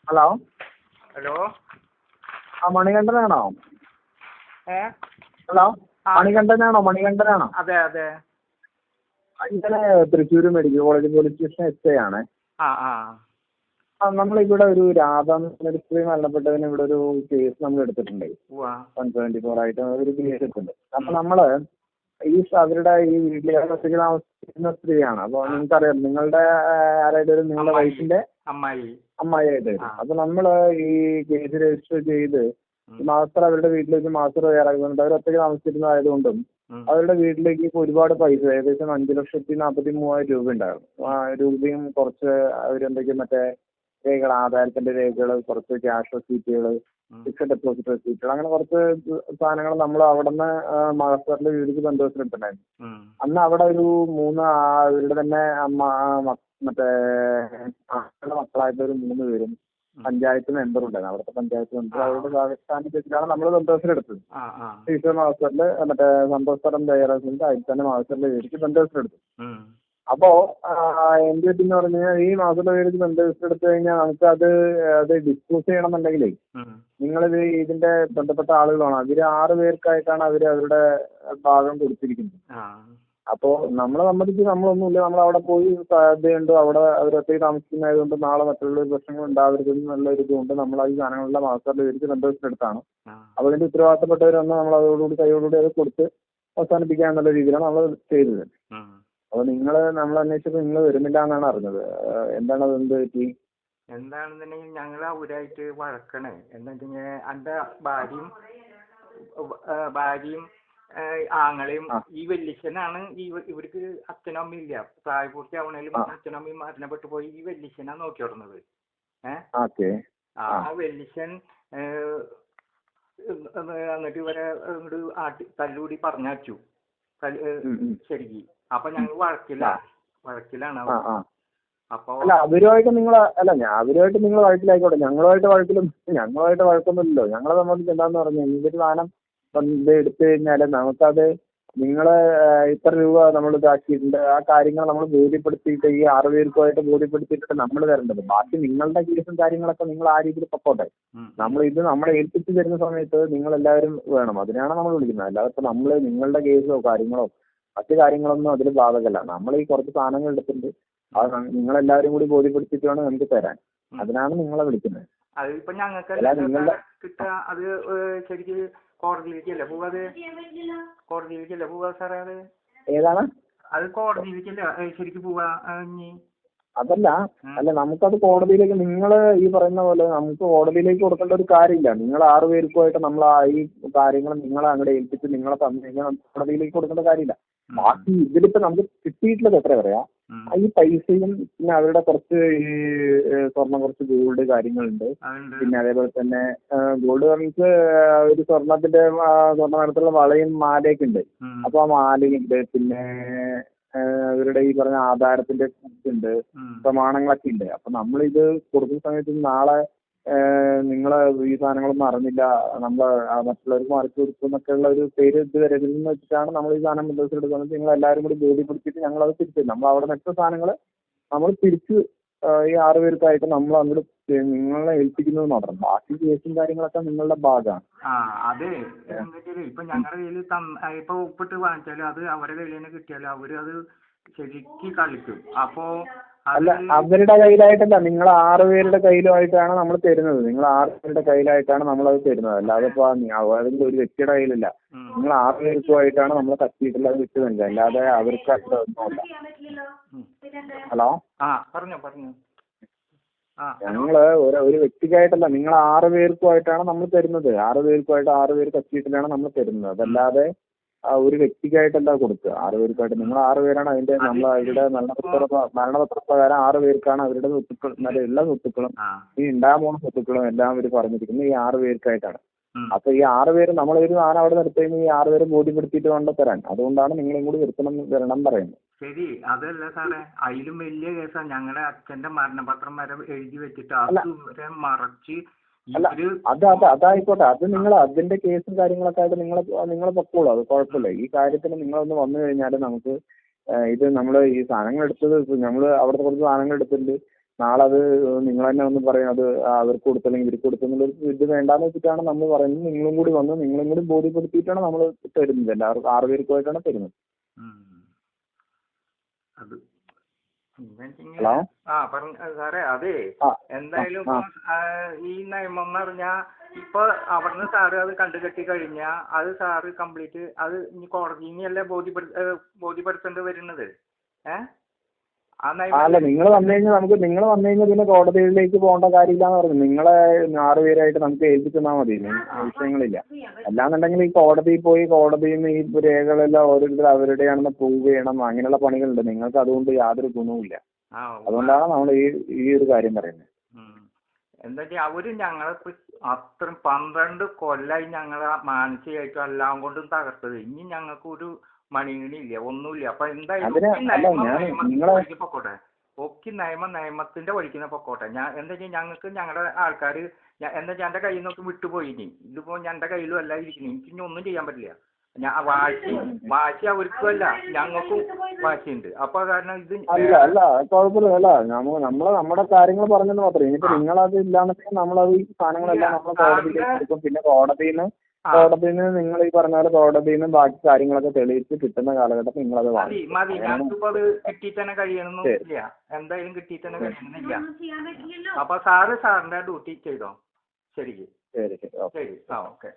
Hello. Hello. മണികണ്ഠനാണോ? ഏ hello, ആ മണികണ്ഠനാണോ? അതെ അതെ. ഇന്നലെ Thrissur medical college police station ആണ്. ആ ആ നമ്മളിവിടെ ഒരു രാധാസ്ത്രീ മരണപ്പെട്ടതിന് ഇവിടെ ഒരു കേസ് നമ്മൾ എടുത്തിട്ടുണ്ട്. ഉവ്വ. 174 ആയിട്ട് ഒരു കേസ് എടുത്തിട്ടുണ്ട്. അപ്പൊ നമ്മള് അവരുടെ ഈ വീട്ടിൽ ഒറ്റയ്ക്ക് താമസിക്കുന്ന സ്ത്രീയാണ്. അപ്പൊ നിങ്ങൾക്കറിയാം, നിങ്ങളുടെ ആരായിട്ട് നിങ്ങളുടെ വൈഫിന്റെ അമ്മായിയായിട്ട് വരും. അപ്പൊ നമ്മള് ഈ കേസ് രജിസ്റ്റർ ചെയ്ത് മാസ്റ്റർ അവരുടെ വീട്ടിലേക്ക് മാസ്റ്റർ തയ്യാറാക്കുന്നുണ്ട്. അവർ ഒറ്റയ്ക്ക് താമസിച്ചിരുന്നതായതുകൊണ്ടും അവരുടെ വീട്ടിലേക്ക് ഇപ്പൊ ഒരുപാട് പൈസ, ഏകദേശം 5,43,000 രൂപ ഉണ്ടായിരുന്നു. രൂപയും കുറച്ച് അവരെന്തൊക്കെയും മറ്റേ രേഖകൾ, ആധാരത്തിന്റെ രേഖകൾ, കുറച്ച് ക്യാഷ് റെസീറ്റുകൾ, ഫിക്സഡ് ഡെപ്പോസിറ്റ് റെസീറ്റുകൾ, അങ്ങനെ കുറച്ച് സാധനങ്ങൾ നമ്മൾ അവിടെ നിന്ന് മാസ്റ്ററിന്റെ വീട്ടിലേക്ക് ബന്ധുവച്ചിട്ടുണ്ടായിരുന്നു. അന്ന് അവിടെ ഒരു അവരുടെ തന്നെ മറ്റേ മക്കളായിട്ട് ഒരു 3 പേരും പഞ്ചായത്ത് മെമ്പർ ഉണ്ടായിരുന്നു. അവിടുത്തെ പഞ്ചായത്ത് മെമ്പർ അവരുടെ സാന്നിധ്യത്തിലാണ് നമ്മൾ ബന്ധവസരെടുത്തത്. ടീച്ചർ മാസ്റ്ററിൽ മറ്റേ സന്തോഷ് തയ്യാറാക്കുന്നത് അതിൽ തന്നെ മാസ്റ്ററിന്റെ പേരിക്ക് ബന്ധവസരെടുത്തു. അപ്പോ എന്ത് പറ്റിന്ന് പറഞ്ഞു കഴിഞ്ഞാൽ, ഈ മാസ്റ്ററുടെ പേരിക്ക് ബന്ധവസരെടുത്തു കഴിഞ്ഞാൽ നമുക്ക് അത് ഡിസ്പോസ് ചെയ്യണമെന്നുണ്ടെങ്കിലേ നിങ്ങളിത് ഇതിന്റെ ബന്ധപ്പെട്ട ആളുകളാണ്. അവര് 6 പേർക്കായിട്ടാണ് അവരുടെ ഭാഗം കൊടുത്തിരിക്കുന്നത്. അപ്പോ നമ്മളെ സംബന്ധിച്ച് നമ്മളൊന്നുമില്ല. നമ്മൾ അവിടെ പോയി സാധ്യതയുണ്ട്, അവിടെ അവരൊറ്റയ്ക്ക് താമസിക്കുന്നതായതുകൊണ്ട് നാളെ മറ്റുള്ള പ്രശ്നങ്ങൾ ഉണ്ടാവരുത് എന്നുള്ള ഒരു ഇതുകൊണ്ട് നമ്മൾ ഈ സാധനങ്ങളുടെ മാസ്റ്ററുടെ പേരിക്ക് ബന്ധവസരെടുത്താണ്. അപ്പൊ അതിന്റെ ഉത്തരവാദിത്തപ്പെട്ടവരൊന്ന് നമ്മൾ അതോടുകൂടി കൈയോടുകൂടി അത് കൊടുത്ത് അവസാനിപ്പിക്കുക എന്നുള്ള രീതിയിലാണ് നമ്മൾ ചെയ്തത്. അപ്പൊ നമ്മൾ അന്വേഷിച്ചപ്പോൾ നിങ്ങൾ വരുന്നില്ല എന്നാണ് അറിഞ്ഞത്. എന്താണ് അത്, എന്ത് പറ്റി? എന്താണെന്നുണ്ടെങ്കിൽ ഞങ്ങൾ അവരായിട്ട് വഴക്കണേ. എന്താ വെച്ചാൽ എന്റെ ഭാര്യയും ആങ്ങളെയും ഈ വെല്ലിശനാണ്. ഇവർക്ക് അച്ഛനും അമ്മയും ഇല്ല. പ്രായപൂർത്തി ആവണേലും അച്ഛനും അമ്മയും മരണപ്പെട്ടു പോയി. ഈ വെല്ലിശനാ നോക്കി തുടർന്നത്. ആ വെല്ലിശൻ എന്നിട്ട് ഇവരെ തല്ലുകൂടി പറഞ്ഞയച്ചു ശരിക്ക്. അപ്പൊ ഞങ്ങൾ വഴക്കിലാണ്. അപ്പൊ അവരുമായിട്ട് നിങ്ങൾ വഴക്കിലായിക്കോട്ടെ. ഞങ്ങളുമായിട്ട് വഴക്കൊന്നുമില്ലല്ലോ. ഞങ്ങളെ സംബന്ധിച്ച് എന്താന്ന് പറഞ്ഞു കഴിഞ്ഞാൽ, ഇതൊരു സാധനം ഇത് എടുത്തു കഴിഞ്ഞാല് നമുക്കത് നിങ്ങള് ഇത്ര രൂപ നമ്മൾ ഇതാക്കിയിട്ടുണ്ട്, ആ കാര്യങ്ങൾ നമ്മൾ ബോധ്യപ്പെടുത്തിയിട്ട് ഈ 6 പേർക്കുമായിട്ട് ബോധ്യപ്പെടുത്തിയിട്ടുണ്ട് നമ്മൾ തരേണ്ടത്. ബാക്കി നിങ്ങളുടെ കേസും കാര്യങ്ങളൊക്കെ നിങ്ങൾ ആ രീതിയിൽ പൊക്കോട്ടെ. നമ്മളെ ഏൽപ്പിച്ച് തരുന്ന സമയത്ത് നിങ്ങൾ എല്ലാവരും വേണം. അതിനാണ് നമ്മൾ വിളിക്കുന്നത്. അല്ലാതെ ഇപ്പൊ നിങ്ങളുടെ കേസോ കാര്യങ്ങളോ മറ്റു കാര്യങ്ങളൊന്നും അതിൽ ബാധകമല്ല. നമ്മൾ ഈ കുറച്ച് സാധനങ്ങൾ എടുത്തിട്ടുണ്ട്, അത് നിങ്ങളെല്ലാവരും കൂടി ബോധ്യപ്പെടുത്തിയിട്ട് വേണം നമുക്ക് തരാൻ. അതിനാണ് നിങ്ങളെ വിളിക്കുന്നത്. അതിപ്പോ ഞങ്ങൾക്ക് കിട്ടുക അത് ശരിക്ക് കോടതിയിലേക്കല്ലേ പോവാ? കോടതിയിലേക്കല്ലേ പോവാ സാറേ? ഏതാണ് അത്? കോടതിയിലേക്കല്ലേ ശരിക്ക് പോവാ? അല്ല നമുക്കത് കോടതിയിലേക്ക്, നിങ്ങൾ ഈ പറയുന്ന പോലെ നമുക്ക് കോടതിയിലേക്ക് കൊടുക്കേണ്ട ഒരു കാര്യമില്ല. നിങ്ങൾ 6 പേർക്കുമായിട്ട് നമ്മൾ ഈ കാര്യങ്ങൾ നിങ്ങളെ അങ്ങോട്ട് ഏൽപ്പിച്ച് നിങ്ങളെ തന്നു കഴിഞ്ഞാൽ കോടതിയിലേക്ക് കൊടുക്കേണ്ട കാര്യമില്ല. ബാക്കി ഇതിലിപ്പോ നമുക്ക് കിട്ടിയിട്ടുള്ളത് എത്ര പറയാ, ഈ പൈസയും പിന്നെ അവരുടെ കുറച്ച് ഈ സ്വർണം, കുറച്ച് ഗോൾഡ് കാര്യങ്ങളുണ്ട്. പിന്നെ അതേപോലെ തന്നെ ഗോൾഡ് നമുക്ക് ഒരു സ്വർണ്ണ നിറത്തിലുള്ള വളയും മാലയൊക്കെ ഉണ്ട്. അപ്പൊ ആ മാലയുണ്ട്. പിന്നെ അവരുടെ ഈ പറഞ്ഞ ആധാരത്തിന്റെ ഉണ്ട്, പ്രമാണങ്ങളൊക്കെ ഉണ്ട്. അപ്പൊ നമ്മളിത് കൊടുക്കുന്ന സമയത്ത് നാളെ നിങ്ങള് ഈ സാധനങ്ങളൊന്നും അറിഞ്ഞില്ല, നമ്മൾ മറ്റുള്ളവർക്ക് മറിച്ചു കൊടുക്കും എന്നൊക്കെ ഉള്ള ഒരു പേര് ഇത് വരരുതെന്ന് വെച്ചിട്ടാണ് നമ്മൾ ഈ സാധനം ബന്ധവസരെടുക്കുന്നത്. നിങ്ങൾ എല്ലാവരും കൂടി ബോധ്യപ്പെടുത്തിയിട്ട് ഞങ്ങളത് തിരിച്ചു നമ്മൾ അവിടെ നിൽക്കുന്ന സാധനങ്ങൾ നമ്മൾ തിരിച്ച് ഈ 6 പേർക്കായിട്ട് നമ്മൾ അങ്ങോട്ട് നിങ്ങളെ ഏൽപ്പിക്കുന്നത് മാത്രം. ബാക്കി കേസും കാര്യങ്ങളൊക്കെ നിങ്ങളുടെ ഭാഗമാണ്. അതെ. ഇപ്പൊ ഞങ്ങളുടെ കയ്യിൽ ഇപ്പൊ ഒപ്പിട്ട് വാങ്ങിച്ചാലും അത് അവരുടെ കയ്യിൽ തന്നെ കിട്ടിയാലും അവര് അത് ശരിക്ക് കളിക്കും. അപ്പോ അല്ല, അവരുടെ കയ്യിലായിട്ടല്ല, നിങ്ങൾ 6 പേരുടെ കയ്യിലുമായിട്ടാണ് നമ്മൾ തരുന്നത്. നിങ്ങൾ 6 പേരുടെ കയ്യിലായിട്ടാണ് നമ്മളത് തരുന്നത്. അല്ലാതെ ഇപ്പൊ അതിന്റെ ഒരു വ്യക്തിയുടെ കയ്യിലല്ല. നിങ്ങൾ 6 പേർക്കുമായിട്ടാണ് നമ്മൾ കത്തിയിട്ടുള്ളത് വിട്ടു നൽകുക. അല്ലാതെ അവർക്ക് ഒന്നുമല്ല. ഹലോ, പറഞ്ഞു. ഞങ്ങള് ഒരു വ്യക്തിക്കായിട്ടല്ല, നിങ്ങൾ 6 പേർക്കുമായിട്ടാണ് നമ്മൾ തരുന്നത്. 6 പേർക്കുമായിട്ട് 6 പേര് കത്തിയിട്ടിലാണ് നമ്മൾ തരുന്നത്. അതല്ലാതെ ഒരു വ്യക്തിക്കായിട്ടല്ല കൊടുക്കുക. 6 പേർക്കായിട്ട് നിങ്ങൾ 6 പേരാണ് അതിന്റെ അവരുടെ മരണപത്രപ്രകാരം 6 പേർക്കാണ് അവരുടെ സ്വത്തുക്കൾ, എല്ലാ സ്വത്തുക്കളും ഈ ഉണ്ടാകാൻ പോകുന്ന സ്വത്തുക്കളും എല്ലാം അവർ പറഞ്ഞിരിക്കുന്നത് ഈ 6 പേർക്കായിട്ടാണ്. അപ്പൊ ഈ 6 പേര് നമ്മളൊരു സാധനം അവിടെ നിർത്തി ഈ 6 പേരെ ബോധ്യപ്പെടുത്തിയിട്ട് വേണ്ട തരാൻ. അതുകൊണ്ടാണ് നിങ്ങളെയും കൂടി വരണം പറയുന്നത്. ശരി, അതല്ല സാറേ, അതിലും വലിയ കേസാ. ഞങ്ങളുടെ അച്ഛന്റെ മരണപത്രം വരെ എഴുതി വെച്ചിട്ട് അത് മറച്ച്. അല്ല, അതായിക്കോട്ടെ. അത് നിങ്ങൾ അതിന്റെ കേസും കാര്യങ്ങളൊക്കെ ആയിട്ട് നിങ്ങൾ പൊക്കോളൂ. അത് കുഴപ്പമില്ല. ഈ കാര്യത്തിന് നിങ്ങളൊന്ന് വന്നു കഴിഞ്ഞാൽ നമുക്ക് ഇത് നമ്മൾ ഈ സാധനങ്ങൾ എടുത്തത്, നമ്മൾ അവിടുത്തെ കുറച്ച് സാധനങ്ങൾ എടുത്തിട്ടുണ്ട്. നാളെ അത് നിങ്ങൾ തന്നെ ഒന്ന് പറയും അത് അവർക്ക് കൊടുത്തല്ലെങ്കിൽ ഇവർക്ക് കൊടുത്തെന്നുള്ളൊരു ഇത് വേണ്ടാന്ന് വെച്ചിട്ടാണ് നമ്മൾ പറയുന്നത്. നിങ്ങളും കൂടി വന്ന് നിങ്ങളും കൂടി ബോധ്യപ്പെടുത്തിയിട്ടാണ് നമ്മൾ തരുന്നത്. എല്ലാവർക്കും 6 പേർക്കുമായിട്ടാണ് തരുന്നത്. ഹലോ സാറേ അതെ എന്തായാലും ഈ നിയമം എന്ന് പറഞ്ഞാ ഇപ്പൊ അവിടുന്ന് സാറ് അത് കണ്ടുകെട്ടി കഴിഞ്ഞാ അത് സാറ് കംപ്ലീറ്റ് അത് ഇനി കോടതിനെയല്ലേ ബോധ്യപ്പെടുത്തേണ്ടി വരുന്നത്. അല്ല നിങ്ങൾ വന്നു കഴിഞ്ഞാൽ പിന്നെ കോടതിയിലേക്ക് പോകേണ്ട കാര്യമില്ലാന്ന് പറഞ്ഞു. നിങ്ങളെ 6 പേരായിട്ട് നമുക്ക് ഏൽപ്പിച്ചെന്നാൽ മതി, വിഷയങ്ങളില്ല. അല്ലാന്നുണ്ടെങ്കിൽ ഈ കോടതിയിൽ പോയി കോടതിയിൽ നിന്ന് ഈ രേഖകളെല്ലാം ഓരോരുത്തർ അവരുടെയാണെന്ന് പ്രൂവ് ചെയ്യണം, അങ്ങനെയുള്ള പണികളുണ്ട്. നിങ്ങൾക്ക് അതുകൊണ്ട് യാതൊരു ഗുണവുമില്ല. അതുകൊണ്ടാണ് നമ്മൾ ഈ ഒരു കാര്യം പറയുന്നത്. എന്താ വെച്ചാൽ അവര് ഞങ്ങളെ അത്രയും 12 കൊല്ലായി ഞങ്ങളെ മാനസികമായിട്ടും എല്ലാം കൊണ്ടും തകർത്തത്. ഇനി ഞങ്ങൾക്ക് ഒരു മണിയില്ല ഒന്നുമില്ല. അപ്പൊ എന്തായാലും പൊക്കോട്ടെ, ഒക്കെ നിയമത്തിന്റെ വഴിക്കുന്ന പൊക്കോട്ടെ. ഞാൻ എന്താ വെച്ചാൽ ഞങ്ങൾക്ക് ഞങ്ങളുടെ ആൾക്കാര് എന്താ വെച്ചാൽ എന്റെ കയ്യിൽ നിന്നൊക്കെ വിട്ടുപോയിനി. ഇതിപ്പോ എന്റെ കയ്യിലും അല്ല ഇരിക്കുന്നു. എനിക്ക് ഇനി ഒന്നും ചെയ്യാൻ പറ്റില്ല. വാശി അവർക്കുമല്ല ഞങ്ങൾക്കും വാശിയുണ്ട്. അപ്പൊ കാരണം ഇത് അല്ല കുഴപ്പമില്ല. നമ്മുടെ കാര്യങ്ങൾ പറഞ്ഞെന്ന് മാത്രമേ. ഇനിയിപ്പോ നിങ്ങളത് ഇല്ലാന്നുണ്ടെങ്കിൽ നമ്മളത് ഈ സാധനങ്ങളെല്ലാം നമ്മൾ കോടതിയിലേക്ക് കൊടുക്കും. പിന്നെ കോടതിയിൽ നിന്ന് നിങ്ങൾ ഈ പറഞ്ഞ പോലെ കോടതിയിൽ നിന്ന് ബാക്കി കാര്യങ്ങളൊക്കെ തെളിയിച്ച് കിട്ടുന്ന കാലഘട്ടത്തിൽ നിങ്ങളത് മതി. ഞങ്ങൾക്കിപ്പോ അത് കിട്ടി തന്നെ കഴിയണമെന്നില്ല. എന്തായാലും കിട്ടി തന്നെ കഴിയണമെന്നില്ല. അപ്പൊ സാറിന്റെ ഡ്യൂട്ടി ചെയ്തോ. ശരി. ശരി. ഓക്കെ.